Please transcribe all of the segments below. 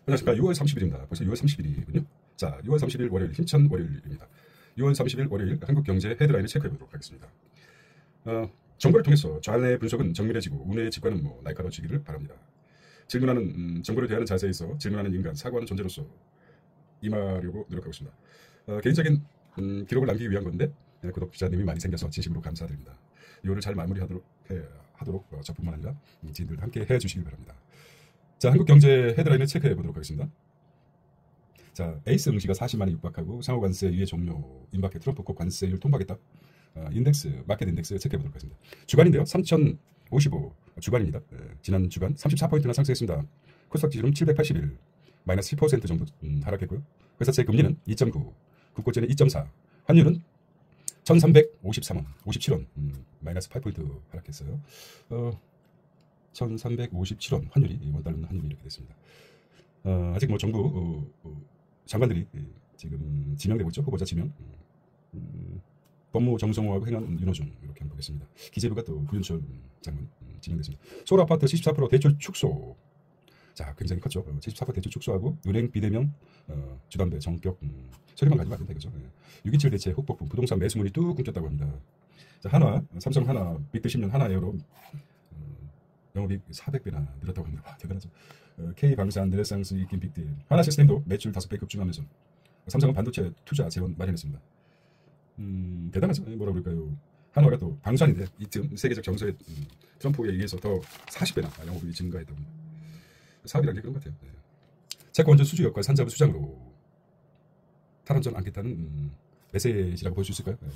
안녕하십니까. 6월 30일입니다. 벌써 6월 30일이군요. 자, 6월 30일 월요일 힘찬 월요일입니다. 6월 30일 월요일 한국경제 헤드라인을 체크해보도록 하겠습니다. 정보를 통해서 좌뇌 분석은 정밀해지고 우뇌의 직관은 날카로워지기를 바랍니다. 질문하는 정보를 대하는 자세에서 질문하는 인간, 사고하는 존재로서 임하려고 노력하고 있습니다. 개인적인 기록을 남기기 위한 건데 구독자님이 많이 생겨서 진심으로 감사드립니다. 이거를 잘 마무리하도록 저뿐만 아니라 지인들도 함께 해주시기 바랍니다. 자, 한국경제 헤드라인을 체크해보도록 하겠습니다. 자, 에이스 응시가 40만에 육박하고 상호관세 유예 종료, 임박해 트럼프급 관세율 통과하겠다. 인덱스, 마켓 인덱스 체크해보도록 하겠습니다. 주간인데요. 3055 주간입니다. 지난 주간 34포인트나 상승했습니다. 코스닥 지수는 781, 마이너스 10% 정도 하락했고요. 회사채 금리는 2.9, 국고채는 2.4, 환율은 1353원, 57원, 마이너스 8포인트 하락했어요. 1357원 환율이, 원달러 환율이 이렇게 됐습니다. 아직 정부 장관들이 지금 지명되고 있죠. 후보자 지명. 법무 정성호하고 행안 윤호중 이렇게 한번 보겠습니다. 기재부가 또 구윤철 장관 지명됐습니다. 서울 아파트 74% 대출 축소. 자, 굉장히 컸죠. 74% 대출 축소하고 은행 비대면 주담배 정격 소리만 가지고 안 된다 이거죠. 627 대체 흑폭풍 부동산 매수문이 뚝 끊겼다고 합니다. 자, 한화, 삼성 한화 빅드 10년 한화에어로 영업이익 400배나 늘었다고 합니다. 와, 대단하죠. K방산, 르네상스, 이긴 빅딜, 하나 시스템도 매출 5배 급증하면서 삼성은 반도체 투자 재원 마련했습니다. 대단하죠. 뭐라 그럴까요? 한화가 또 방산인데 이 틈 세계적 정서에 트럼프에 의해서 더 40배나 영업이익이 증가했다고 합니다. 사업이란 게 그런 것 같아요. 네. 채권 원전 수주 역할 산자부 수장으로 탈원전 않겠다는 메시지라고 볼 수 있을까요? 네.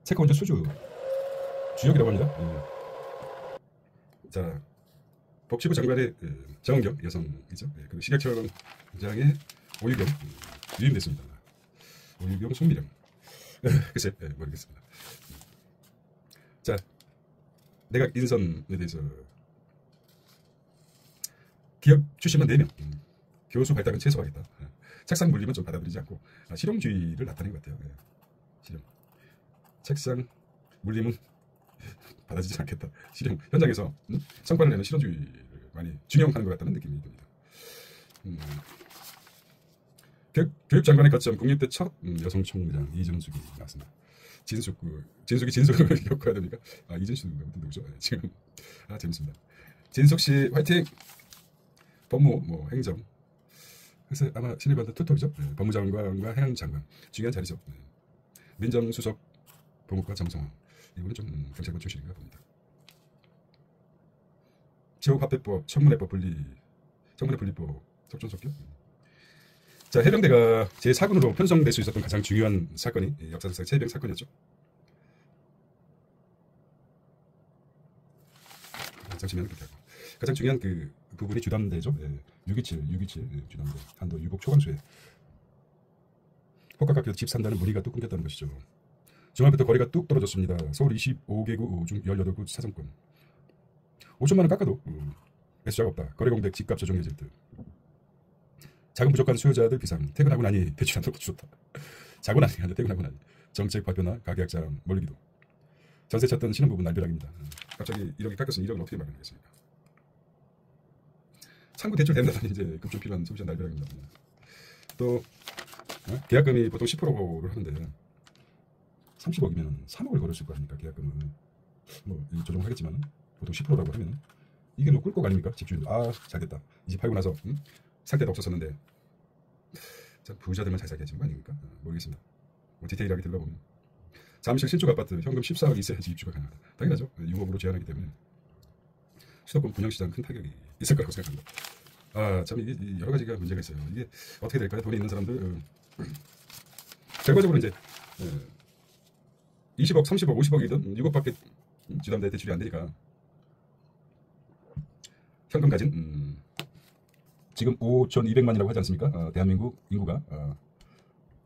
채권 원전 수주 주역이라고 합니다. 자, 복지부 장관의 정은경 여성이죠. 그리고 식약청장의 오유경 유임됐습니다. 오유경 송미령 글쎄 모르겠습니다. 자, 내각 인선에 대해서 기업 출신만 4명, 교수 발탁은 최소화하겠다. 책상 물림은 좀 받아들이지 않고 실용주의를 나타낸 것 같아요. 실용. 책상 물림은 받아들이지 않겠다. 실용. 현장에서 성과를 내는 실용주의를 많이 중용하는 것 같다는 느낌이 듭니다. 교육장관의 거점 국립대 첫 여성 총무장 이준숙이 나왔습니다. 진숙이 진숙을 겪어야 됩니까? 이준숙인가 보다 누구죠? 지금 재밌습니다. 진숙 씨 화이팅. 법무 행정. 그래서 아마 신입반도 투톱이죠. 법무장관과 해양장관 중요한 자리죠. 민정수석 보국과 정성황 이분은 좀 경찰관 출신인가 봅니다. 지역화폐법, 청문회법 분리, 청문회 분리법 속전속결. 자, 해병대가 제4군으로 편성될 수 있었던 가장 중요한 사건이 역사상 최병 사건이었죠. 잠시만 그렇게 하고 가장 중요한 그 부분이 주담대죠. 627 주담대 한도 유복 초강수에 호가각에서 집 산다는 문의가 뚝 끊겼다는 것이죠. 주말부터 거리가 뚝 떨어졌습니다. 서울 25개구 중 18구 사정권 5천만 원 깎아도 매수자가 없다. 거래공백 집값 조정 예질 등 자금 부족한 수요자들 비상 퇴근하고 나니 대출 안 들어도 좋다. 자고 나니 아니라 퇴근하고 나니 정책 발표나 가계약자랑 멀리기도 전세 찾던 신혼부부 날벼락입니다. 갑자기 1억이 깎였으니 1억은 어떻게 마련하겠습니까? 창구 대출 된다더니 이제 급좀 필요한 소비자 날벼락입니다. 또 계약금이 보통 10%를 하는데 30억이면 3억을 걸었을 거 아닙니까? 계약금은 조정하겠지만 보통 10%라고 하면 이게 꿀꺽 아닙니까? 집주인들 잘됐다. 이 집 팔고 나서 살 데도 없었었는데 부자들만 잘 살게 해주는 거 아닙니까? 모르겠습니다. 디테일하게 들어보면 잠실 신축 아파트 현금 14억 있어야지 입주가 가능하다. 당연하죠. 융업으로 제한하기 때문에 수도권 분양시장 큰 타격이 있을 거라고 생각합니다. 참 이게 여러 가지가 문제가 있어요. 이게 어떻게 될까요? 돈이 있는 사람들 결과적으로 이제 20억, 30억, 50억이든 6억밖에 주담대 대출이 안 되니까 현금 가진 지금 5,200만이라고 하지 않습니까? 대한민국 인구가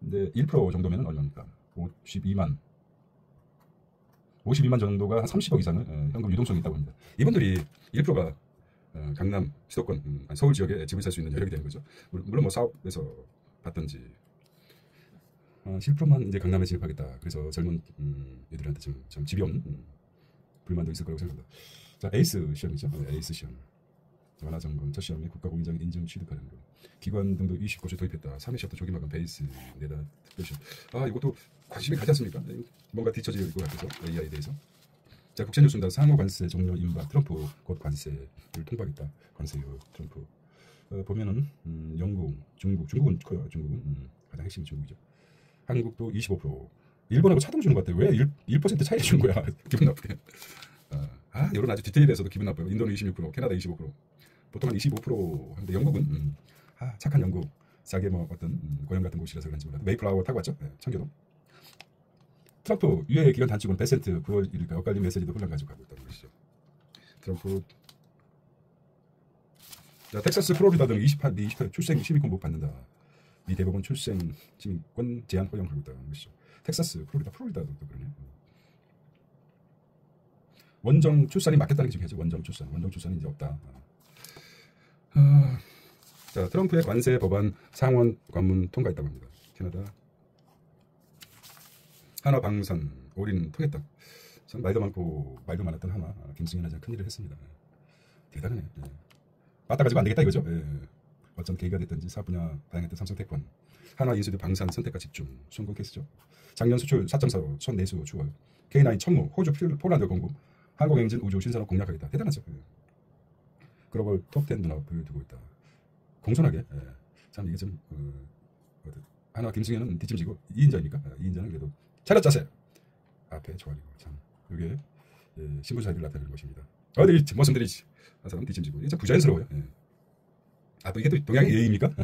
근데 1% 정도면 얼마입니까? 52만 정도가 한 30억 이상은 현금 유동성이 있다고 합니다. 이분들이 1%가 강남, 수도권, 서울 지역에 집을 살 수 있는 여력이 되는 거죠. 물론 사업에서 받든지 10%만 이제 강남에 진입하겠다. 그래서 젊은 애들한테 좀 집이 없는 불만도 있을 거라고 생각합니다. 자, 에이스 시험이죠. 에이스 시험. 완화 점검, 첫 시험에 국가공인장 인증 취득 관련 기관 등도 20곳을 도입했다. 3회 시험도 조기 마감 베이스 내다 특별 시험. 아 이것도 관심이 가지 않습니까? 뭔가 뒤처질 것 같아서 AI에 대해서. 자 국제뉴스입니다. 상호 관세 종료 임박 트럼프 곧 관세를 통보하겠다. 관세요 트럼프. 보면은 영국, 중국은 커요. 중국은 가장 핵심이 중국이죠. 한국도 25%. 일본하고 차등 주는 것 같아요. 왜 1% 차이를 주는 거야? 기분 나쁘게. 이런 아주 디테일에서도 기분 나빠요. 인도는 26%, 캐나다 25%, 보통 한 25% 하는데 영국은 착한 영국, 싸게 뭐 어떤 고향 같은 곳이라서 그런지 몰라도 메이플라워 타고 왔죠. 네, 청교도. 트럼프 유예 기간 단축은 베센트 9월 1일까 엇갈린 메시지도 혼란 가지고 있다는 것이죠. 트럼프. 자, 텍사스, 플로리다 등 28 출생 시민권 못 받는다. 미 대법원 출생 시민권 제한 허용하고 있다는 것이죠. 텍사스, 플로리다도 그러네. 원정 출산이 막혔다는 게 중요하죠. 원정 출산이 이제 없다. 자, 트럼프의 관세 법안 상원 관문 통과했다고 합니다. 캐나다. 한화 방산 올인 통했다. 참 말도 많았던 한화 김승현 회장 큰일을 했습니다. 대단하네. 맞다 가지고 안 되겠다 이거죠. 어떤 계기가 됐든지 사업 분야 다양했던 삼성 태권, 한화 인수대 방산 선택과 집중 성공 케이스죠. 작년 수출 4.45 첫 내수 추월, K9 청무, 호주 폴란드 공급, 한국행진 우주 신산업 공략하겠다. 대단하죠. 글로벌 톱10 눈앞을 두고 있다. 공손하게. 참 이게 좀 한화 김승현은 뒷짐지고 2인자니까 2인자는 그래도 차렷 자세 앞에 조아리고 참 이게 신분사들이 나타내는 것입니다. 어디 모습들이 한 사람 뒷짐지고 이게 참 부자연스러워요. 또 이게 또 동양의 예의입니까?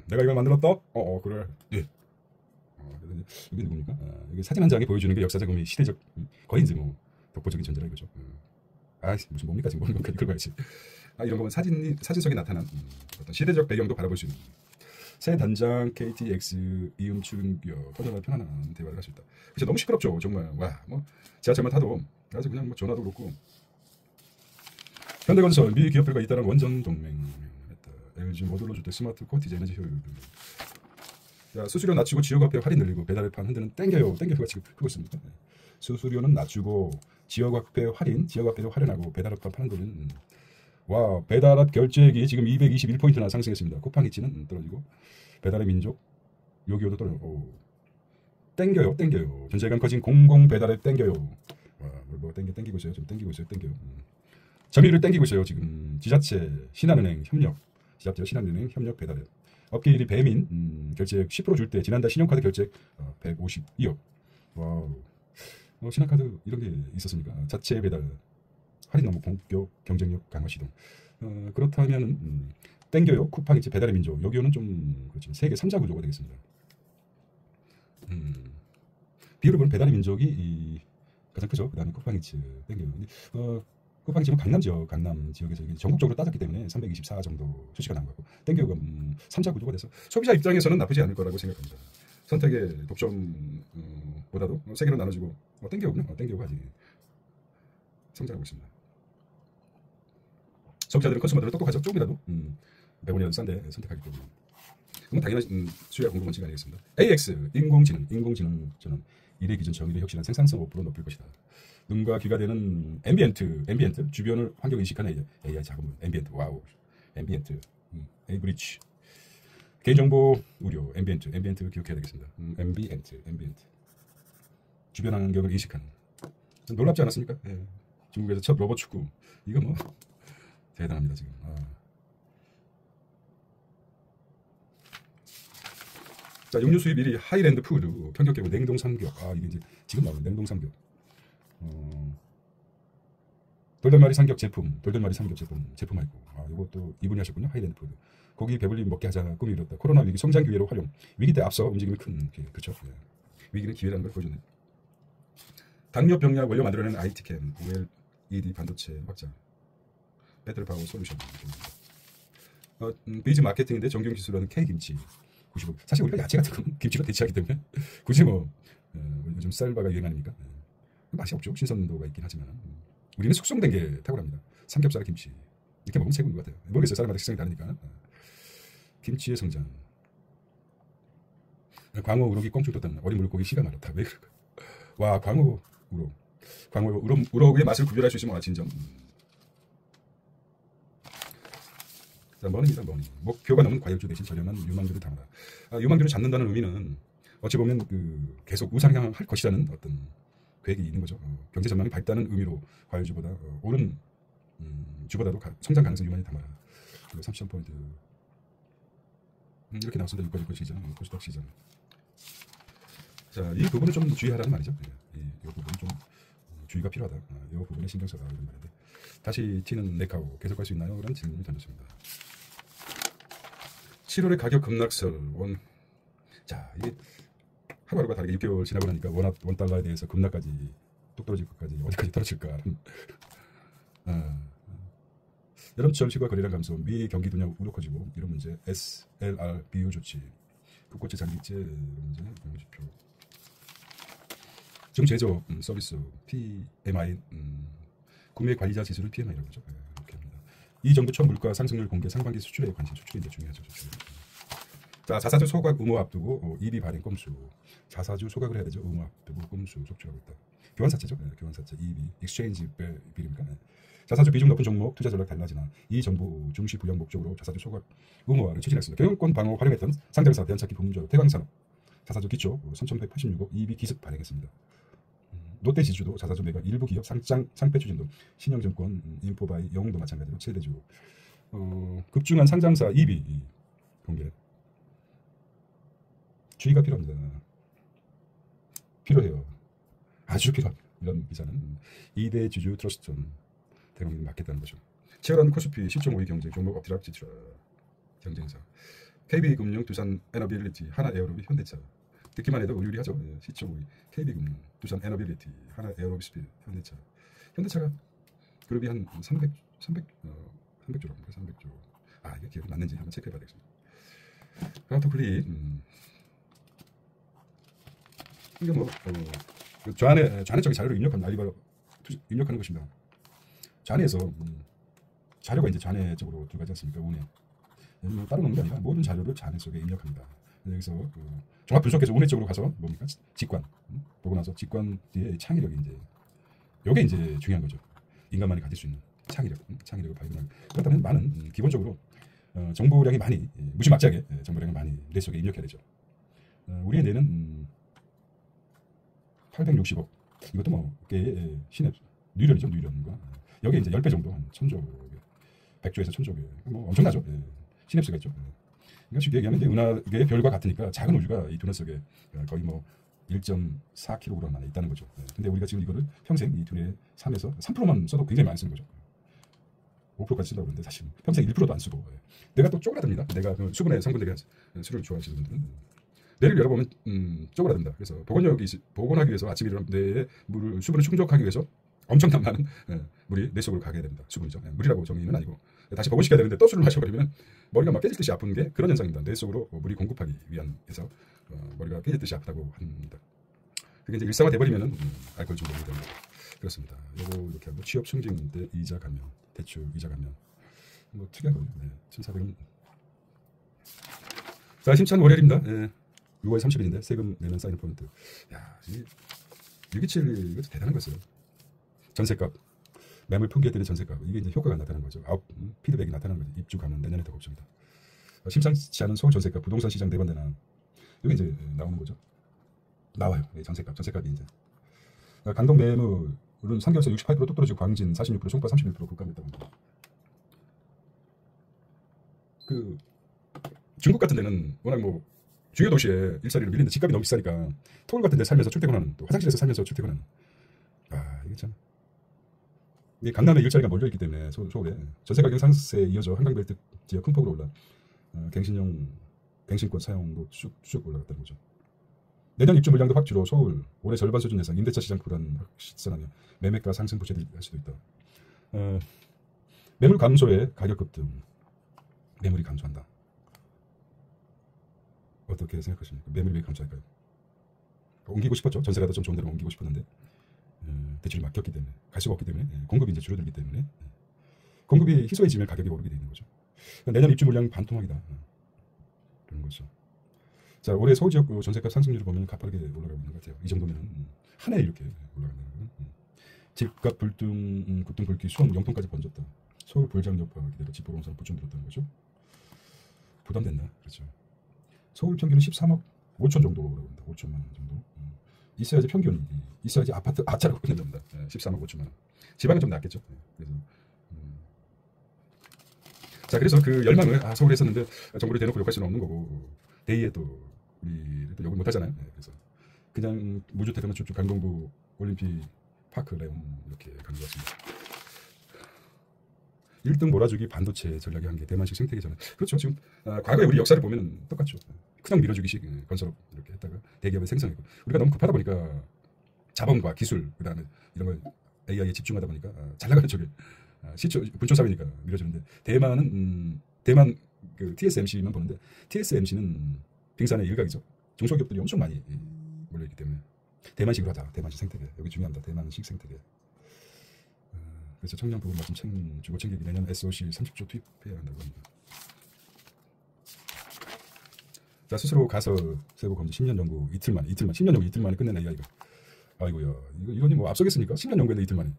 내가 이걸 만들었다? 그래. 예. 이게 누굽니까? 이게 사진 한 장에 보여주는 게 역사적 의미, 시대적 거의 이제 뭐 독보적인 존재라 이거죠. 무슨 뭡니까 지금 보는 건가 이걸 봐야지. 이런 거면 사진 속에 나타난 어떤 시대적 배경도 바라볼 수 있는. 새 단장 KTX 이음 출근격 터져나 편안한 대화를 할 수 있다. 그래서 너무 시끄럽죠 정말. 뭐 지하철만 타도 아주 그냥 뭐 전화도 그렇고. 현대건설 미 기업들과 잇따른 원전 동맹했다. LG 모듈러 주택 스마트 코티지 에너지 효율. 자, 수수료 낮추고 지역화폐 할인 늘리고 배달판 흔드는 땡겨요가 지금 크고 있습니다. 수수료는 낮추고 지역화폐를 활용하고 배달판 파는 데는 배달앱 결제액이 지금 221포인트나 상승했습니다. 쿠팡이츠는 떨어지고 배달의 민족 요기요도 떨어지고 땡겨요. 전 세계관 커진 공공 배달앱 땡겨요. 뭐 땡기고 있어요. 좀 땡기고 있어요. 점유율을 땡기고 있어요. 지금 지자체 신한은행 협력 배달앱 업계 1위 배민 결제액 10% 줄 때 지난달 신용카드 결제액 152억. 와우. 신한카드 이런 게 있었습니까? 자체 배달 할인 너무 본격 경쟁력 강화 시동. 그렇다면 땡겨요. 쿠팡이츠 배달의 민족 여기요는 좀 그렇지만 세계 3자 구조가 되겠습니다. 비율을 보면 배달의 민족이 가장 크죠. 그다음에 쿠팡이츠 땡겨요. 쿠팡이츠는 강남 지역에서 전국적으로 따졌기 때문에 324 정도 수치가 나온 거고 땡겨요가 3자 구조가 돼서 소비자 입장에서는 나쁘지 않을 거라고 생각합니다. 선택의 독점보다도 세계로 나눠지고 땡겨요가 아직 성장하고 있습니다. 소비자들은 컨슈머들은 똑똑하죠. 조금이라도 100원이라도 싼데 선택하기 때문에 그건 당연한 수요와 공급 원칙이 아니겠습니다. AX 인공지능 저는 일의 기준 정의를 혁신한 생산성 5% 높일 것이다. 눈과 귀가 되는 앰비엔트 주변을 환경 인식하는 AI 작업물 앰비엔트 에이브리지 개인정보 우려 앰비엔트 기억해야 되겠습니다. 앰비엔트 주변 환경을 인식하는 놀랍지 않았습니까? 중국에서 첫 로봇 축구 이거 뭐 대단합니다 지금. 자, 육류 수입 1위 하이랜드 푸드 편격 개고 냉동 삼겹. 이게 이제 지금 나오는 냉동 삼겹. 돌돌마리 삼겹 제품 제품하고 이것도 이분이 하셨군요. 하이랜드 푸드. 고기 배불리 먹게 하자 꿈이 이뤘다. 코로나 위기 성장 기회로 활용. 위기 때 앞서 움직임이 큰 기회. 그렇죠. 위기는 기회라는 걸 보여주네. 당뇨 병약 원료 만들어내는 IT캠 OLED 반도체 확장. 배터리 파워 솔루션. 비즈 마케팅인데 정경 기술하는 K김치 95. 사실 우리가 야채 같은 건 김치로 대체하기 때문에 굳이 요즘 쌀바가 유행하니까 맛이 없죠. 신선도가 있긴 하지만 우리는 숙성된 게 탁월합니다. 삼겹살 김치 이렇게 먹으면 최고인 것 같아요. 모르겠어요. 사람마다 식성이 다르니까. 김치의 성장. 광어 우럭이 꽁충 떴다는 어린 물고기 씨가 말았다. 왜 그럴까? 광어 우럭의 맛을 구별할 수 있으면 진정. 자, 머니입니다. 머니. 목표가 넘은 과열주 대신 저렴한 유망주를 담아라. 유망주를 잡는다는 의미는 어찌 보면 그 계속 우상향할 것이라는 어떤 계획이 있는 거죠. 경제 전망이 밝다는 의미로 과열주보다 오른 주보다도 성장 가능성 유망히 담아라. 33포인트. 이렇게 나왔습니다. 유가증권 시장, 코스닥 시장. 자, 이 부분을 좀 주의하라는 말이죠. 이 부분은 좀 주의가 필요하다. 이 부분에 신경 써라 이런 말인데, 다시 튀는 네카오 계속할 수 있나요? 라는 질문을 던졌습니다. 7월의 가격 급락설 원. 자, 이게 하루하루가 다르게 6개월 지나고 나니까 원달러에 대해서 급락까지 뚝 떨어질 것까지 어디까지 떨어질까. 여름철 시과 거래량 감소, 미 경기 둔화 우려 커지고 이런 문제, SLR 비유 조치, 국고채 장기채 문제, 지표. 지금 제조 서비스 PMI 구매 관리자 지수를 PMI라고 하죠. 이렇게 합니다. 이 정부 첫 물가 상승률 공개, 상반기 수출에 관심, 수출이 이제 중요하죠. 자, 자사주 소각 의무 앞두고 EB 발행 건수. 자사주 소각을 해야 되죠. 의무 앞두고 건수 속출하고 있다. 교환사채죠. 교환사채 EB, 익스체인지 비리입니까? 자사주 비중 높은 종목 투자 전략 달라지나 이 정부 중시 부양 목적으로 자사주 소각 의무화를 추진했습니다. 경영권 방어 활용했던 상장사 대안찾기 부문조 태광산업 자사주 기초 3,186억 EB 기습 발행했습니다. 롯데지주도 자사주 매각 일부 기업 상패 추진도 신영증권 인포바이 영웅도 마찬가지로 최대주 급중한 상장사 EB 공개. 주의가 필요합니다. 필요해요. 아주 필요합니다. 이런 기사는 2대 주주 트러스트존 대응이 맞겠다는 거죠. 치열한 코스피 시총 5위 경쟁 종목 엎드락 지출하 경쟁사 KB금융, 두산 에너빌리티, 하나에어로빅, 현대차. 듣기만 해도 의리하죠. 시총 5위 KB금융, 두산 에너빌리티, 하나에어로빅, 현대차. 현대차가 그룹이 한 300조랍니다. 300조. 이게 기억이 맞는지 한번 체크해봐야 되겠습니다. 카운터클릭. 이게 뭐 좌안에 쪽에 자료를 입력하는 것입니다. 좌안에서 자료가 이제 좌안에 쪽으로 들어가지 않습니까? 운에 따로 놓는 게 아니라 모든 자료를 좌안 속에 입력합니다. 여기서 종합 분석해서 운에 쪽으로 가서 뭡니까? 직관 보고 나서 직관 뒤에 창의력이 이제 요게 이제 중요한 거죠. 인간만이 가질 수 있는 창의력을 발견하고. 그렇다면 많은 기본적으로 정보량이 많이 무시막지하게 정보량이 많이 뇌 속에 입력해야 되죠. 우리의 뇌는 860억. 이것도 뭐 신의 뇌련이죠. 뇌련과 여기 이제 10배 정도, 한 1000조, 100조에서 1000조 개, 뭐 엄청나죠. 시냅스가 있죠. 그러니까 쉽게 얘기하면 이제 은하계의 별과 같으니까 작은 우주가 이 두뇌 속에 거의 뭐 1.4kg 안에 있다는 거죠. 근데 우리가 지금 이거를 평생 이 두뇌의 3에서 3%만 써도 굉장히 많이 쓰는 거죠. 5%까지 쓴다고 그러는데 사실 평생 1%도 안 쓰고. 내가 또 쪼그라듭니다. 내가 그 수분의 성분들이 술을 좋아하시는 분들은 뇌를 열어보면 쪼그라든다. 그래서 복원하기 위해서 아침에 일어나면 뇌에 수분을 충족하기 위해서 엄청난 많은 물이 뇌 속으로 가게 됩니다. 수분이죠. 물이라고 정의는 아니고 다시 복원시켜야 되는데 또 술을 마셔버리면 머리가 막 깨질 듯이 아픈 게 그런 현상입니다. 뇌 속으로 물이 공급하기 위해서 머리가 깨질 듯이 아프다고 합니다. 그게 이제 일상화 돼버리면은 알코올 중독이 됩니다. 그렇습니다. 요거 이렇게 하고 취업 승진 때 이자 감면, 대출 이자 감면 뭐 특이한 거예요. 1,400원. 자, 심찬 월요일입니다. 6월 30일인데 세금 내면 사인 포인트. 야, 627 이것도 대단한 거였어요. 전세값, 매물 풍기해드린 전세값, 이게 이제 효과가 나타나는 거죠. 피드백이 나타나는 거죠. 입주 가면 내년에 더 걱정이다. 심상치 않은 서울 전세값, 부동산 시장 내관되나 이게 이제 나오는 거죠. 나와요. 전세값이 이제 강동 매물은 3개월새 68%뚝 떨어지고 광진 46%, 송파 31% 급감했다고 합니다. 그 중국 같은 데는 워낙 뭐 주요 도시에 일자리를 밀리는데 집값이 너무 비싸니까 서울 같은 데 살면서 출퇴근하는, 또 화장실에서 살면서 출퇴근하는, 이게 참, 이게 강남에 일자리가 몰려있기 때문에 서울에 전세 가격 상승세에 이어져 한강벨트 지역 큰 폭으로 올라 갱신권 사용도 쭉 올라갔다는 거죠. 내년 입주 물량도 확주로 서울 올해 절반 수준 예상, 임대차 시장 불안 확산하며 매매가 상승 부채될 수도 있다. 매물 감소에 가격 급등, 매물이 감소한다. 어떻게 생각하십니까? 매물이 왜 감소할까요? 옮기고 싶었죠. 전세라도 좀 좋은 데로 옮기고 싶었는데 대출이 막혔기 때문에, 갈 수가 없기 때문에, 공급이 이제 줄어들기 때문에, 공급이 희소해지면 가격이 오르게 되는 거죠. 내년 입주 물량 반토막이다. 그런 거죠. 자, 올해 서울 지역 전세값 상승률을 보면 가파르게 올라가고 있는 것 같아요. 이 정도면 한 해에 이렇게 올라간다는 거는. 집값 급등 불기 수원 영통까지 번졌다. 서울 불장 여파 기대로 집부동산 부촌 들었다는 거죠. 부담됐나? 그렇죠. 서울 평균은 13억 5천 정도라고 합니다. 5천만 원 정도. 있어야지 평균이 있어야지 아파트 아차라고 끝낸답니다. 13억 5천만 원. 지방은 좀 낫겠죠. 그래서 자, 그래서 그 열망을 서울에 있었는데 정부를 대놓고 욕할 수는 없는 거고 대의에 또 우리 또 욕을 못 하잖아요. 그래서 그냥 무주택하면 쭉쭉 강동구 올림픽 파크 레온 이렇게 가는 것 같습니다. 1등 몰아주기 반도체 전략의 한계 대만식 생태계 전환. 그렇죠. 지금 과거에 우리 역사를 보면 똑같죠. 그냥 밀어주기식 건설업 이렇게 했다가 대기업에 생성했고 우리가 너무 급하다 보니까 자본과 기술 그다음에 이런 걸 AI에 집중하다 보니까 잘 나가는 쪽에 시초 분초 사회니까 밀어주는데 대만 그 TSMC만 보는데 TSMC는 빙산의 일각이죠. 중소기업들이 엄청 많이 몰려있기 때문에 대만식으로 하자. 대만식 생태계 여기 중요합니다. 대만식 생태계. 그래서 청년 부분 말씀 주고 챙기기 내년 SOC 30조 투입해야 한다고 합니다. 자, 스스로 가서 세부 검증 10년 연구 이틀만 10년 연구 이틀 만에 끝낸 AI가 아이고야 이거니 뭐 앞서겠습니까? 10년 연구했는데 이틀 만에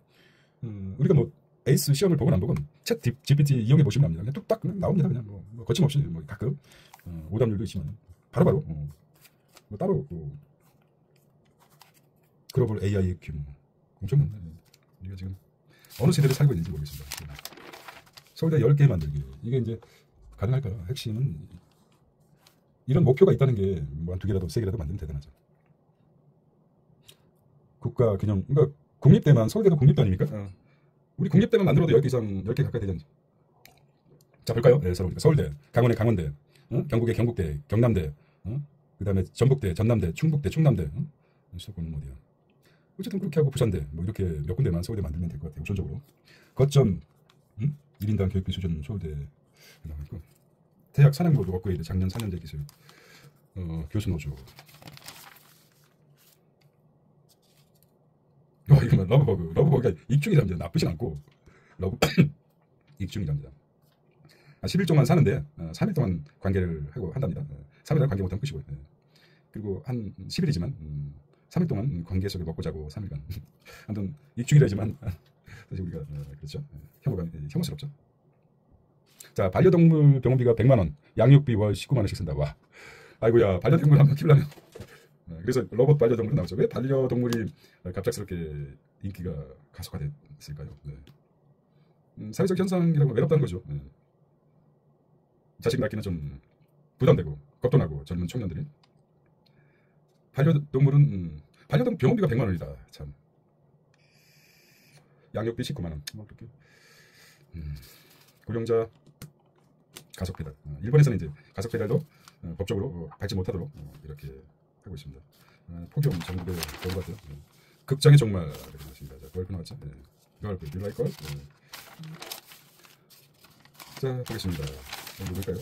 우리가 뭐 에이스 시험을 보건 안 보건 챗 GPT 이용해 보시면 압니다. 그냥 뚝딱 그냥 나옵니다. 그냥 뭐 거침없이 뭐 가끔 오답률도 있지만 바로바로 뭐 따로 글로벌 AI 규모 엄청난데 우리가 지금 어느 세대를 살고 있는지 모르겠습니다. 서울대 10개 만들기 이게 이제 가능할까요? 핵심은 이런 목표가 있다는 게 뭐 한 2개라도 3개라도 만들면 대단하죠. 국가 균형 그러니까 국립대만 서울대가 국립대 아닙니까? 우리 국립대만 만들어도 10개 이상 10개 가까이 되잖아요. 자 볼까요? 네, 서울대, 강원의 강원대, 경북의 경북대, 경남대, 그다음에 전북대, 전남대, 충북대, 충남대, 수도권은 어디야? 어쨌든 그렇게 하고 부산대 뭐 이렇게 몇 군데만 서울대 만들면 될 것 같아요. 우선적으로 거점 1인당 교육비 수준 서울대 나와있고 대학 산학노조 업그레이드 작년 4년제 기술 교수 노조 이거만 러브버그가 익중이랍니다. 나쁘진 않고 익중이랍니다. 10일 동안 사는데 3일 동안 관계를 하고 한답니다. 3일 동안 관계 못하면 끝이고요. 그리고 한 10일이지만 3일 동안 관계 속에 먹고 자고 3일간 아무튼 익중이라지만 사실 우리가 그렇죠. 혐오스럽죠. 자, 반려동물 병원비가 100만 원, 양육비 월 19만 원씩 쓴다. 와, 아이고야, 반려동물 한번 키우려면 그래서 로봇 반려동물이 나오죠. 왜 반려동물이 갑작스럽게 인기가 가속화됐을까요? 사회적 현상이라고 외롭다는 거죠. 자식 낳기는 좀 부담되고 겁도 나고 젊은 청년들이 반려동물은 반려동물 병원비가 100만 원이다. 참. 양육비 19만 원. 뭐 그렇게. 고령자 가속 배달. 일본에서는 이제 가속 배달도 법적으로 밟지 못하도록 이렇게 하고 있습니다. 폭염 전국에 겨울 같아요. 극장의 종말 이렇게 나왔습니다. 자, 걸프 나왔죠. 걸프, 유라이 걸. 자, 보겠습니다. 누굴까요?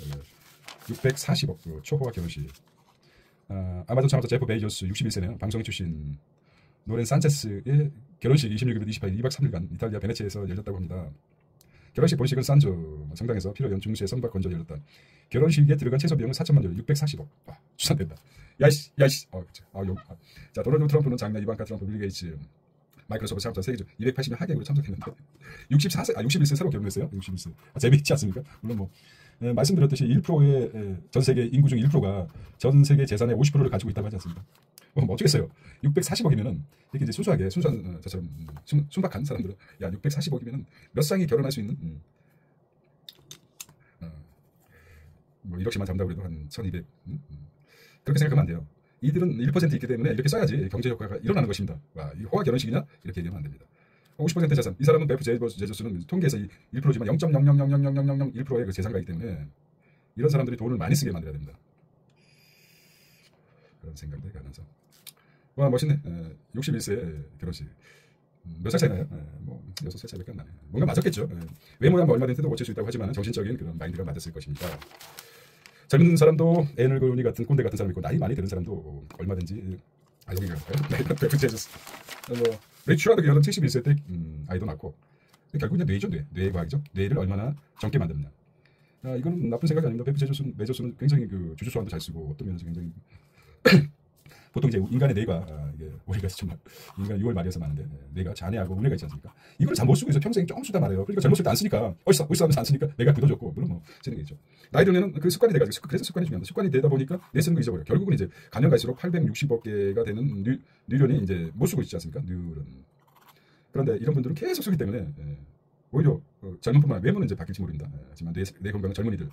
640억 초호화 결혼식. 아마존 창업자 제프 베이조스 61세네요. 방송 출신 노렌 산체스의 결혼식 26일부터 28일 2박 3일간 이탈리아 베네치아에서 열렸다고 합니다. 결혼식 본식은 산조 성당에서 피로 연중시에 선박 건조 열렸다. 결혼식에 들어간 최소 비용은 4천만 유로 640억. 추산된다. 야이씨. 자, 도널드 트럼프는 장래 이방카 트럼프 빌 게이츠 마이크로소프트 창업자 세계적 280명 하객으로 참석했는데 61세 새로 결혼했어요. 61세. 재미있지 않습니까? 물론 뭐 말씀드렸듯이 1%의 전 세계 인구 중 1%가 전 세계 재산의 50%를 가지고 있다고 하지 않습니까? 뭐 어쩌겠어요. 640억이면은 이렇게 이제 순수한 저처럼 순박한 사람들은 야 640억이면은 몇 쌍이 결혼할 수 있는 뭐 1억씩만 잡는다고 해도 한 1200 그렇게 생각하면 안 돼요. 이들은 1% 있기 때문에 이렇게 써야지 경제 효과가 일어나는 것입니다. 와, 이 호화 결혼식이냐? 이렇게 얘기하면 안 됩니다. 50% 재산. 이 사람은 베프 제조스는 통계에서 1%지만 0.0000001%의 그 재산가이기 때문에 이런 사람들이 돈을 많이 쓰게 만들어야 됩니다. 그런 생각들이 가면서 와 멋있네. 61세 결혼식. 몇 살 차이나요? 뭐 6살 차이밖에 안 나네. 뭔가 맞았겠죠. 외모야 뭐 얼마든지 고칠 수 있다고 하지만 정신적인 그런 마인드가 맞았을 것입니다. 젊은 사람도 애늙은이 같은 꼰대 같은 사람이 있고 나이 많이 드는 사람도 얼마든지 여기가 갈까요? 베프 제조스. 레이츄라드 결혼 71세 때 아이도 낳고 결국 그냥 뇌죠. 뇌의 과학이죠. 뇌를 얼마나 젊게 만드느냐. 이거는 나쁜 생각이 아닙니다. 베프 제조스는 굉장히 그 주주소환도 잘 쓰고 어떤 면에서 굉장히 보통 이제 인간의 뇌가 이게 우리가 정말 인간 6월 말이어서 많은데 뇌가 잔해하고 운해가 있지 않습니까? 이걸 잘 못 쓰고 있어 평생 조금 쓰다 말아요. 그러니까 젊었을 때 안 쓰니까 어디서 하면서 안 쓰니까 뇌가 굳어졌고 물론 뭐 쓰는 게 있죠. 나이 들면은 그 습관이 돼가지고 그래서 습관이 중요합니다. 습관이 되다 보니까 뇌 쓰는 거 잊어버려. 결국은 이제 가면 갈수록 860억 개가 되는 뉴런이 이제 못 쓰고 있지 않습니까? 뉴런. 그런데 이런 분들은 계속 쓰기 때문에 오히려 젊은뿐만 아니라 외모는 이제 바뀔지 모릅니다. 하지만 뇌 건강은 젊은이들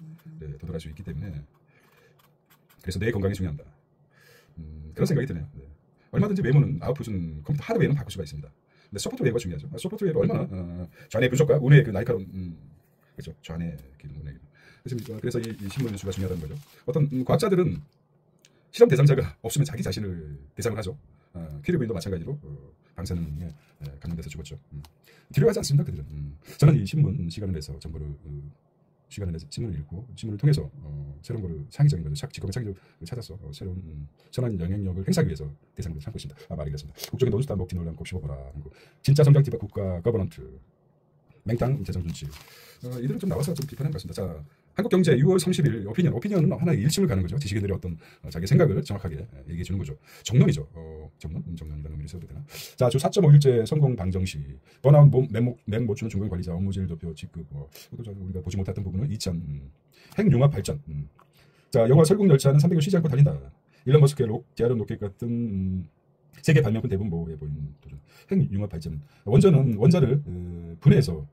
도달할 수 있기 때문에 그래서 뇌 건강이 중요합니다. 그런 생각이 드네요. 네. 얼마든지 외모는 아웃풋은 컴퓨터 하드웨어는 바꿀 수가 있습니다. 근데 소프트웨어가 중요하죠. 소프트웨어가 얼마나 좌뇌 분석과 우뇌의 그 날카로운 그렇죠. 좌뇌 기능, 우뇌 기능. 그래서 이 신문 뉴스가 중요하다는 거죠. 어떤 과학자들은 실험 대상자가 없으면 자기 자신을 대상을 하죠. 키리 부인도 마찬가지로 방사능에 감염돼서 죽었죠. 두려워하지 않습니다. 그들은. 저는 이 신문 시간을 내서 정보를 시간을 내서 신문을 읽고 신문을 통해서 새로운 거를 창의적인 거죠. 직업의 창의적을 찾아서 새로운 선한 영향력을 행사하기 위해서 대상으로 삼고 있습니다. 말이 그렇습니다. 국정의 노숙다 먹기 놀란 꼭 씹어보라. 진짜 성장 기반 국가 거버넌트 맹탕 재정 준칙. 이들은 좀 나와서 좀 비판한 것 같습니다. 자, 한국경제 6월 30일 오피니언은 하나의 일침을 가는 거죠. 지식인들의 어떤 자기 생각을 정확하게 얘기해 주는 거죠. 정론이죠. 정론이라는 의미를 써도 되나? 자, 주 4.5일제 성공 방정 시 번아웃 못 주는 중간 관리자 업무질 높여 직급. 우리가 보지 못했던 부분은 2000 핵융합 발전. 자, 영화 설국열차는 300일 쉬지 않고 달린다. 일론 머스크의 제아론 로켓 같은 세계 발명품 대부분 뭐에 보이는 도전. 핵융합 발전. 원자를 분해해서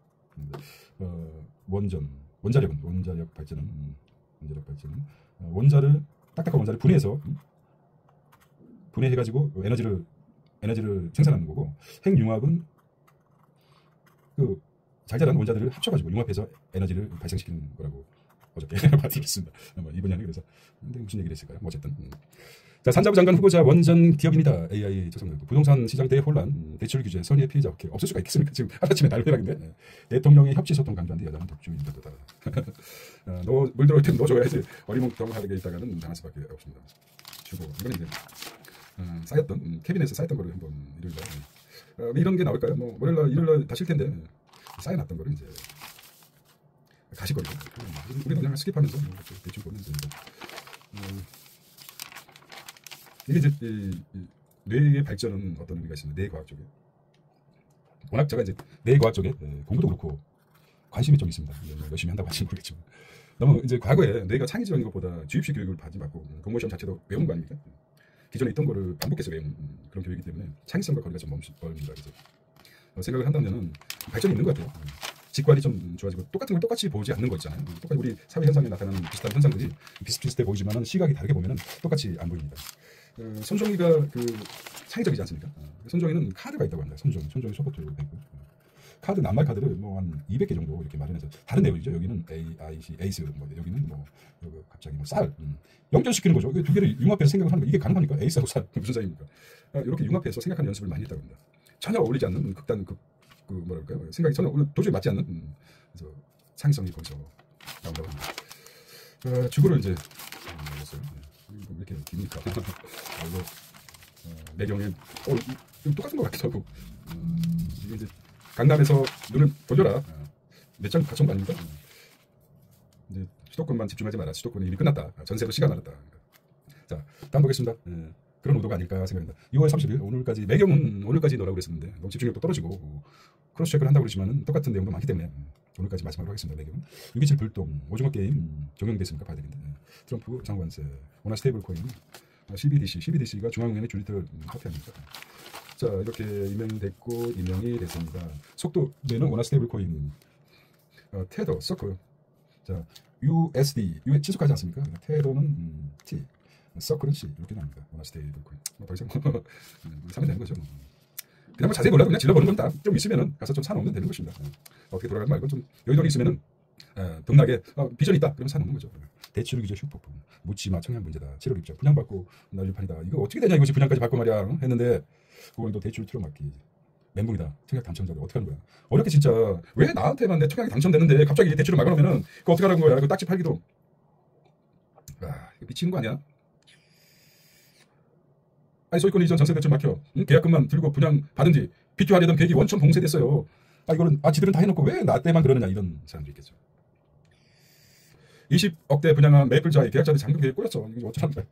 원자력 발전은 딱딱한 원자를 분해해가지고 에너지를 생산하는 거고, 핵융합은 그 잘 자란 원자들을 합쳐가지고 융합해서 에너지를 발생시키는 거라고 어저께 봤습니다. 이번 년에 그래서 근데 무슨 얘기를 했을까요? 어쨌든. 자, 산자부 장관 후보자 원전 기업인이다. AI 조성되고 부동산 시장 대혼란, 대출 규제, 선의의 피해자 오케이. 없을 수가 있겠습니까? 지금 하루아침에 날벼락인데. 대통령의 협치 소통 강조한데 여자는 독주인도다. 물 들어올 땐 넣어줘야지. 어리뭉텅하게 있다가는 당할 수밖에 없습니다. 주고 이건 이제 쌓였던 캐비넷에 쌓였던 거를 한번 일요일날 이런 게 나올까요? 뭐 월요일날 일요일날 다실 텐데 쌓여놨던 거를 이제 가시거리죠. 우리도 그냥 스킵하면서 대충 보면 됩니다. 이게 이제 뇌의 발전은 어떤 의미가 있습니다. 뇌과학 쪽에. 워낙 제가 이제 뇌과학 쪽에 공부도 그렇고 관심이 좀 있습니다. 열심히 한다고 하시는 모르겠지만 너무 이제 과거에 뇌가 창의적인 것보다 주입식 교육을 받고 공무원 시험 자체도 외우는 거 아닙니까? 기존에 있던 거를 반복해서 외우는 그런 교육이기 때문에 창의성과 거리가 좀 멀습니다. 그래서 생각을 한다면은 발전이 있는 것 같아요. 직관이 좀 좋아지고 똑같은 걸 똑같이 보지 않는 거 있잖아요. 똑같이 우리 사회 현상에 나타나는 비슷한 현상들이 비슷비슷해 보이지만은 시각이 다르게 보면은 똑같이 안 보입니다. 손종이가 그 창의적이지 않습니까? 손종이는 카드가 있다고 합니다. 손종이 소프트웨어로 되고 카드 낱말 카드를 뭐 한 200개 정도 이렇게 마련해서 다른 내용이죠. 여기는 AIC, 에이스, 뭐 여기는 뭐 갑자기 뭐 쌀 연결시키는 거죠. 두 개를 융합해서 생각을 하는 거 이게 가능합니까? 에이스하고 쌀 무슨 사이입니까? 이렇게 융합해서 생각하는 연습을 많이 했다고 합니다. 전혀 어울리지 않는 극단 그 뭐랄까요? 생각이 전혀 도저히 맞지 않는 그래서 창의성이 거기서 나온다고 합니다. 주구를 이제 먹었어요. 왜 이렇게 깁니까? 매경에 똑같은 것 같기도 하고 이게 이제 강남에서 눈을 돌려라. 몇 장 갖춘 거 아닙니까? 이제 수도권만 집중하지 마라. 수도권이 이미 끝났다. 전세로 시간 많았다. 자, 다음 보겠습니다. 그런 의도가 아닐까 생각합니다. 6월 30일 오늘까지 매경은 오늘까지 넣으라고 그랬었는데 너무 집중력도 떨어지고 크로스 체크를 한다고 그러지만 똑같은 내용도 많기 때문에 오늘까지 마지막으로 하겠습니다. 매경은 627 불똥 오징어 게임 적용됐습니까? 봐야 되겠는데 트럼프 장관세 원화 스테이블 코인 CBDC가 중앙은행의 줄리터를 커트합니다. 자, 이렇게 임명이 됐습니다. 속도되는 원화 스테이블 코인 테더 서클. 자, USD 친숙하지 않습니까? 테더는 T 서클은 C 이렇게 나옵니다. 원화 스테이블 코인. 더 이상 사면 되는 거죠. 그냥 뭐 자세히 몰라도 그냥 질러보는 건 다 좀 있으면은 가서 좀 사놓으면 되는 것입니다. 어떻게 돌아가는 말고 좀 여유돈이 있으면은 등락에 비전이 있다 그러면 사놓는 거죠. 대출 규제 흉폭 묻지마 청약 문제다. 7월 입장 분양받고 난리판이다. 이거 어떻게 되냐 이것이 분양까지 받고 말이야 했는데 그걸 또 대출 틀어막기 멘붕이다. 청약 당첨자들 어떻게 하는 거야? 어렵게 진짜 왜 나한테만 내 청약이 당첨되는데 갑자기 대출을 막아놓으면은 그거 어떻게 하라는 거야? 그 딱지 팔기도 미치는 거 아니야? 아니 소유권 이전 전세 대출 막혀 계약금만 들고 분양 받은 뒤 비투하려던 계획이 원천 봉쇄됐어요. 이거는 지들은 다 해놓고 왜 나 때만 그러느냐 이런 사람도 있겠죠. 20억대 분양한 메이플자의 계약자들 잔금 계획 꼬였어. 이거 어쩌라는 거야?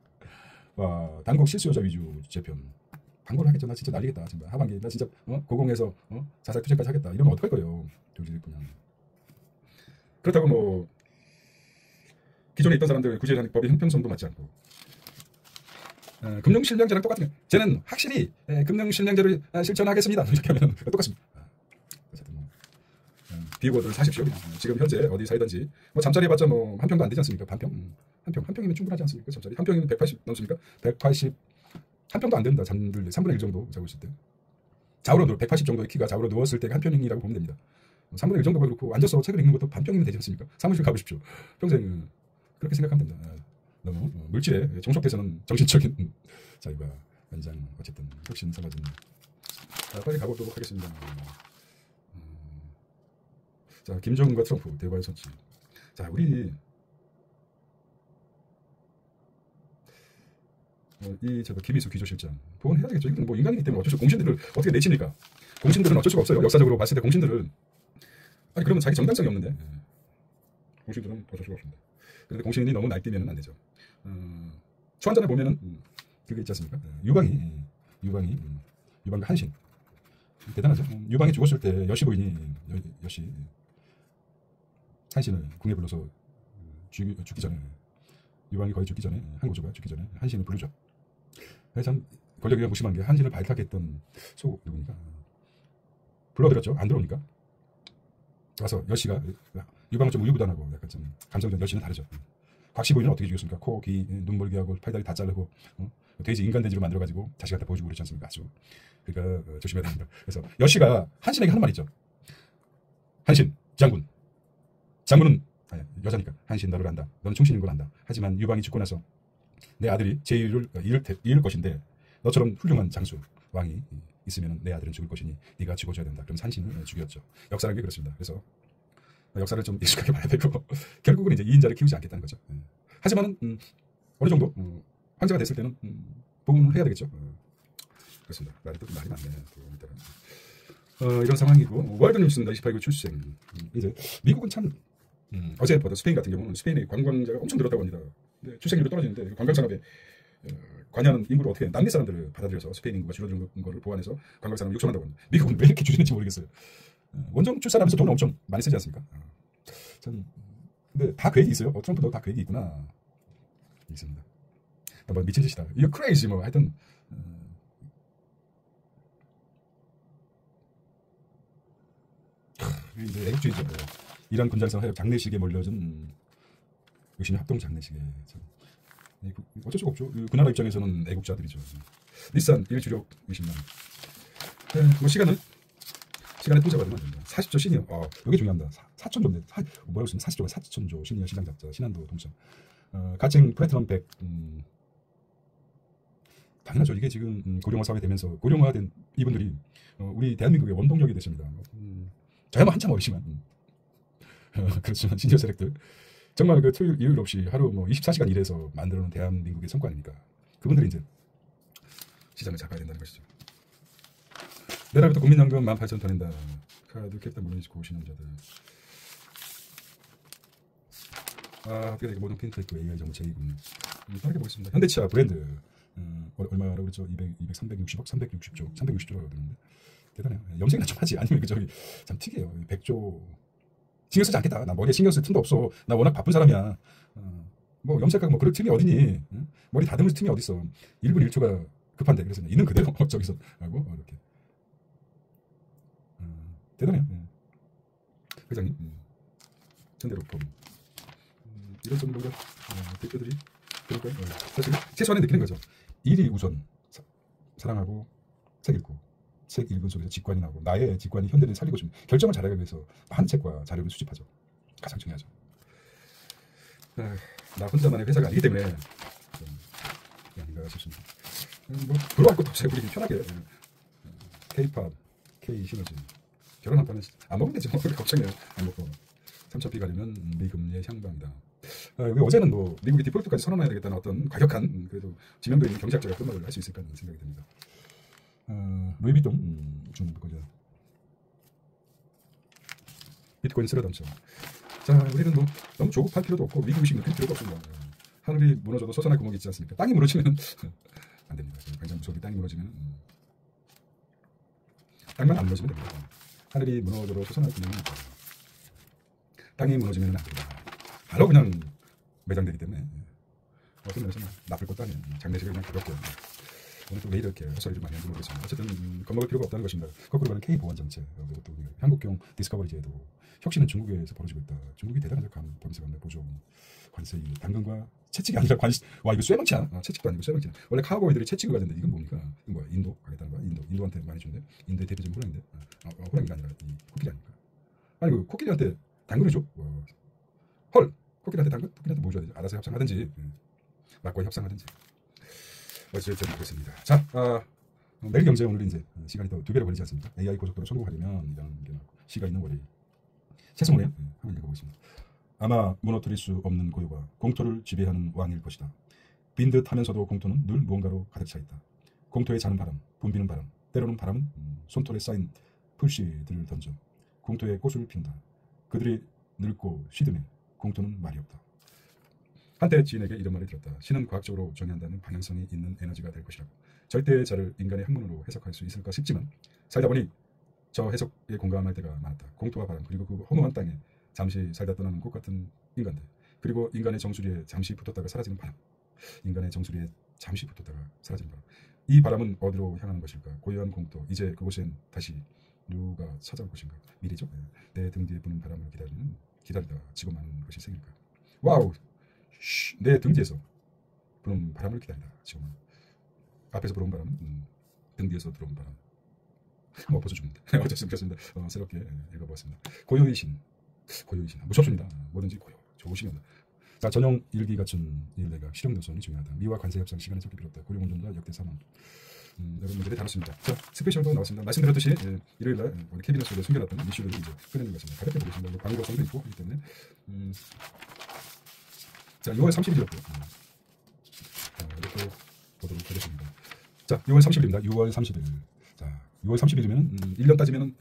단국 실수요자 위주 재편. 광고를 하겠죠. 나 진짜 난리겠다. 정말 하반기 나 진짜 고공해서 자살 투쟁까지 하겠다. 이러면 어떡할 거예요. 그냥. 그렇다고 뭐 기존에 있던 사람들 구제하는 법의 형평성도 맞지 않고 금융실명제랑 똑같은 게 쟤는 확실히 금융실명제를 실천하겠습니다. 이렇게 하면 똑같습니다. 어쨌든 뭐 비고들 사십시오. 지금 현재 어디 살든지 뭐 잠자리 해봤자 뭐 한 평도 안 되지 않습니까? 한 평이면 충분하지 않습니까? 잠자리 한 평이면 180 넘습니까? 180 한 평도 안 된다. 잠들 3분의 1 정도 자고 있을 때 좌우로 180 정도의 키가 좌우로 누웠을 때가 한 평이라고 보면 됩니다. 3분의 1 정도가 그렇고 앉아서 책을 읽는 것도 반 평이면 되지 않습니까? 사무실 가보십시오. 평생 그렇게 생각하면 된다. 너무 물질에 종속돼서는 정신적인 자유가 연장 어쨌든 혁신 사라진. 자, 빨리 가보도록 하겠습니다. 자, 김정은과 트럼프 대화의 선치. 자, 우리 김희수 기조실장 보완해야 되겠죠. 이건 뭐 인간이기 때문에 어쩔 수 없고 공신들을 어떻게 내칩니까? 공신들은 어쩔 수가 없어요. 역사적으로 봤을 때 공신들은 아니 그러면 자기 정당성이 없는데 공신들은 어쩔 수가 없습니다. 그런데 공신이 너무 날뛰면 안 되죠. 초안전에 보면은 그게 있지 않습니까? 유방과 한신 대단하죠. 유방이 죽었을 때 여시 부인이 여시 한신을 궁에 불러서 죽기 전에 유방이 거의 죽기 전에 한고조가 죽기 전에 한신을 부르죠. 참 권력이 무심한 게 한신을 발탁 했던 누구니까 불러들였죠. 안 들어오니까 와서 여씨가 유방은 좀 우유부단하고 약간 좀 감성적 여씨는 다르죠. 곽씨 부인은 어떻게 죽였습니까? 코, 귀, 눈멀게 하고 팔다리 다 자르고 돼지 인간 돼지로 만들어가지고 자식한테 보여주고 그렇지 않습니까? 아주 그러니까 조심해야 됩니다. 그래서 여씨가 한신에게 하는 말이 있죠. 한신 장군은 여자니까 한신 너를 안다. 너는 충신인 걸 안다. 하지만 유방이 죽고 나서 내 아들이 제 일을 이을 것인데 너처럼 훌륭한 장수 왕이 있으면 내 아들은 죽을 것이니 네가 죽어줘야 된다. 그럼 한신을 죽였죠. 역사라는 게 그렇습니다. 그래서 역사를 좀 익숙하게 봐야 되고 결국은 이제 2인자를 키우지 않겠다는 거죠. 하지만은 어느 정도 황제가 됐을 때는 보험을 해야 되겠죠. 그렇습니다. 말이 많네. 이런 상황이고 월드뉴스입니다. 28구 출생. 이제 미국은 참 어제 보다 스페인 같은 경우는 스페인의 관광자가 엄청 늘었다고 합니다. 근데 출생률이 떨어지는데 관광산업에 관여하는 인구를 어떻게 남미 사람들을 받아들여서 스페인 인구가 줄어드는 거를 보완해서 관광산업을 육성한다고 합니다. 미국은 왜 이렇게 줄이는지 모르겠어요. 원정 출산하면서 돈을 엄청 많이 쓰지 않습니까? 근데 다 계획이 있어요. 트럼프도 다 계획이 있구나. 있습니다. 뭐 미친 짓이다. 이거 크레이지 뭐 하여튼 이제 애국주의죠. 이란 군장성 하역 장례식에 몰려준 의신의 합동 장례식에 어쩔 수가 없죠. 그 나라 입장에서는 애국자들이죠. 닛산 1주력 20만. 뭐 시간에 통제받으면 안 됩니다. 40조 시니어. 이게 중요합니다. 4천조인데 뭐라고 쓰면 40조가 4천조 시니어 시장 잡자 신한도 동점. 가칭 플래티넘 100. 당연하죠. 이게 지금 고령화 사회 되면서 고령화된 이분들이 우리 대한민국의 원동력이 됐습니다. 저야말로 한참 어리지만 그렇지만 시니어 세력들 정말 그 토요일 일요일 없이 하루 뭐 24시간 일해서 만들어놓은 대한민국의 성과 아닙니까? 그분들이 이제 시장을 잡아야 된다는 것이죠. 내일부터 국민연금 18,000원 더 낸다. 카드 캡타 물론이지 고신용자들. 어떻게 되게 모든 핀테크 AI 정보 제이군. 빠르게 보겠습니다. 현대차 브랜드 얼마라고 그랬죠? 360억? 360조 360조라고 그러는데 대단해요. 염색이나 좀 하지. 아니면 참 특이해요. 100조 신경 쓰지 않겠다. 나 머리에 신경 쓸 틈도 없어. 나 워낙 바쁜 사람이야. 뭐 염색하고 뭐 그럴 틈이 어디니? 머리 다듬을 틈이 어딨어. 1분 1초가 급한데 그래서 있는 그대로 저기서 하고 이렇게 대단해요. 회장님 천대로품 이런 정도가 대표들이 그럴까요? 사실 최소한에 느끼는 거죠. 일이 우선 사랑하고 책 읽고 책 읽은 속에서 직관이 나고 나의 직관이 현대를 살리고 싶은 결정을 잘하기 위해서 많은 책과 자료를 수집하죠. 가장 중요하죠. 나 혼자만의 회사가 아니기 때문에 아닌가 싶습니다. 뭐 부러워할 것도 없어요. 우리 편하게 K-팝, K-시너지 결혼 한 판은 안 먹으면 되죠. 걱정해요. 안 먹고 3,000피 가려면 미금리의 향방이다. 어제는 뭐 미국이 디폴트까지 선언해야 되겠다는 어떤 과격한 그래도 지명도 있는 경제학자가 그 말을 할 수 있을까 하는 생각이 듭니다. 루이비통 중국 거죠. 비트코인 쓸어담죠. 자, 우리는 뭐 너무 조급할 필요도 없고 미국식 느낄 필요도 없습니다. 하늘이 무너져도 솟아날 구멍이 있지 않습니까? 땅이 무너지면 안 됩니다. 굉장히 무서운 땅이 무너지면 땅만 안 무너지면 됩니다. 하늘이 무너져도 솟아날 구멍이 있다. 땅이 무너지면 안 됩니다. 바로 그냥 매장되기 때문에 어떤 면에서는 나쁠 것도 아니에요. 장례식을 그냥 가볍게 오늘 또 왜 이렇게 헛소리를 많이 하는지 모르겠습니다. 어쨌든 겁먹을 필요가 없다는 것입니다. 거꾸로 가는 K 보안 정책, 그리고 또 한국형 디스커버리 제도, 혁신은 중국에서 벌어지고 있다. 중국이 대단하죠. 범죄 감내 보조 관세, 당근과 채찍이 아니라 와 이거 쇠망치야. 채찍도 아니고 쇠망치야. 원래 카우보이들이 채찍을 가졌는데 이건 뭡니까? 이건 뭐야? 인도 가겠다는 거야? 인도한테 많이 준대. 인도의 대표적인 호랑인데, 호랑이가 아니라 이 코끼리 아닙니까? 아니 그 코끼리한테 당근을 줘? 헐, 코끼리한테 당근? 코끼리한테 뭐 줘야 되지? 알아서 협상하든지, 막고 협상하든지. 어찌됐든 그렇습니다. 자, 내일 경제 오늘 이제 시간이 또 2배로 걸리지 않습니까? AI 고속도로 성공하려면 이런 게 시가 있는 월요일. 최승원의 한번 읽어보겠습니다. 아마 무너뜨릴 수 없는 고요가 공토를 지배하는 왕일 것이다. 빈 듯 하면서도 공토는 늘 무언가로 가득 차 있다. 공토에 자는 바람, 붐비는 바람, 때로는 바람은 손톱에 쌓인 풀씨들을 던져 공토에 꽃을 핀다. 그들이 늙고 시드네 공토는 말이 없다. 한때 지인에게 이런 말을 들었다. 신은 과학적으로 정의한다는 방향성이 있는 에너지가 될 것이라고. 절대의 자를 인간의 학문으로 해석할 수 있을까 싶지만 살다 보니 저 해석에 공감할 때가 많았다. 공토와 바람 그리고 그 허무한 땅에 잠시 살다 떠나는 꽃 같은 인간들, 그리고 인간의 정수리에 잠시 붙었다가 사라지는 바람, 인간의 정수리에 잠시 붙었다가 사라지는 바람. 이 바람은 어디로 향하는 것일까? 고요한 공토, 이제 그곳엔 다시 누가 찾아올 것인가? 미래죠. 내 등 뒤에 부는 바람을 기다리다 지고 마는 것이 생일까? 와우, 내 등 뒤에서 부는 바람을 기다리다 지금 앞에서 불어온 바람은 등 뒤에서 들어온 바람. 벗어 죽는데. 어쨌든 그렇습니다. 새롭게 읽어보았습니다. 고요의 신, 무섭습니다. 뭐든지 고요, 좋으시면. 자, 전용 일기 갖춘 일내각 실용도선이 중요하다. 미와 관세 협상 시간에 적기 필요없다. 고령 운전자 역대 사망. 이런 문제를 다뤘습니다. 자, 스페셜도 나왔습니다. 말씀드렸듯이 일요일날 우리 캐비넷 속에 숨겨놨던 이슈들을 이제 꺼내는 것입니다. 가볍게 보겠습니다. 광고성도 있고 하기 때문에. 자, 6월 30일이었고요. 이렇게 보도록 하겠습니다. 자, 6월 30일입니다. 6월 30일. 자, 6월 30일이면 1년 따지면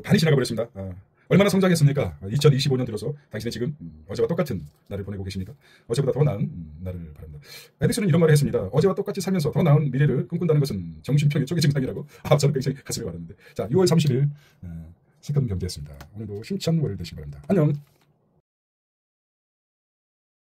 반이 지나가 버렸습니다. 얼마나 성장했습니까? 2025년 들어서 당신은 지금 어제와 똑같은 날을 보내고 계십니까? 어제보다 더 나은 날을 바랍니다. 에디슨은 이런 말을 했습니다. 어제와 똑같이 살면서 더 나은 미래를 꿈꾼다는 것은 정신병의 초기 증상이라고. 저는 굉장히 가슴을 받았는데. 자, 6월 30일 세금 경제였습니다. 오늘도 힘찬 월요일 되시기 바랍니다. 안녕.